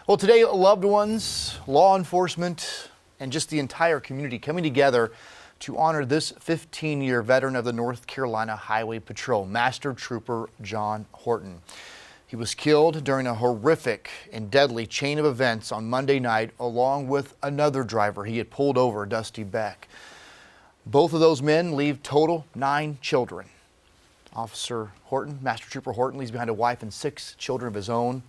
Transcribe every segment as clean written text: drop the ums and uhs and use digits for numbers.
Well, today, loved ones, law enforcement, and just the entire community coming together to honor this 15-year veteran of the North Carolina Highway Patrol, Master Trooper John Horton. He was killed during a horrific and deadly chain of events on Monday night, along with another driver he had pulled over, Dusty Beck. Both of those men leave total 9 children. Officer Horton, Master Trooper Horton, leaves behind a wife and 6 children of his own.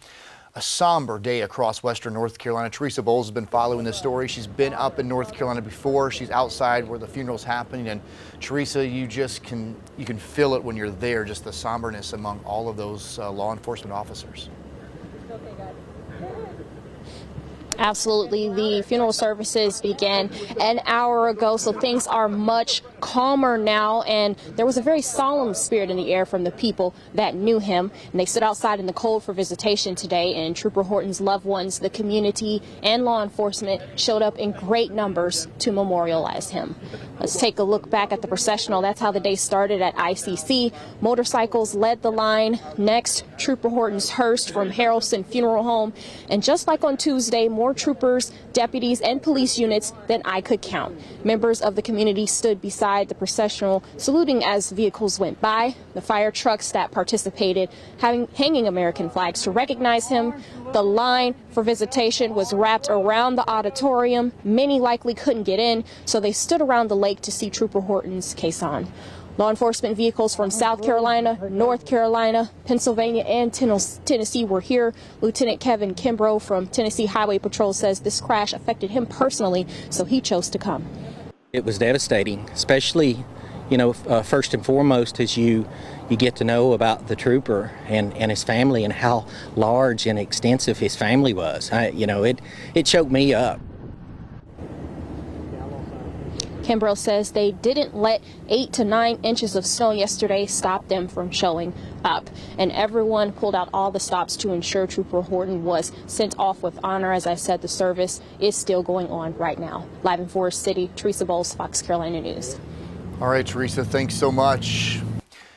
A somber day across western North Carolina. Tresia Bowles has been following this story. She's been up in North Carolina before. She's outside where the funeral's happening. And Tresia, you can feel it when you're there, just the somberness among all of those law enforcement officers. Absolutely. The funeral services began an hour ago, so things are much calmer now, and there was a very solemn spirit in the air from the people that knew him, and they stood outside in the cold for visitation today, and Trooper Horton's loved ones, the community, and law enforcement showed up in great numbers to memorialize him. Let's take a look back at the processional. That's how the day started at ICC. Motorcycles led the line. Next, Trooper Horton's hearse from Harrelson Funeral Home, and just like on Tuesday, more troopers, deputies, and police units than I could count. Members of the community stood beside the processional, saluting as vehicles went by. The fire trucks that participated hanging American flags to recognize him. The line for visitation was wrapped around the auditorium. Many likely couldn't get in, so they stood around the lake to see Trooper Horton's caisson. Law enforcement vehicles from South Carolina, North Carolina, Pennsylvania, and Tennessee were here. Lieutenant Kevin Kimbrough from Tennessee Highway Patrol says this crash affected him personally, so he chose to come. It was devastating, especially, first and foremost as you get to know about the trooper and his family and how large and extensive his family was. It choked me up. Kimbrough says they didn't let 8 to 9 inches of snow yesterday stop them from showing up. And everyone pulled out all the stops to ensure Trooper Horton was sent off with honor. As I said, the service is still going on right now. Live in Forest City, Tresia Bowles, Fox Carolina News. All right, Tresia, thanks so much.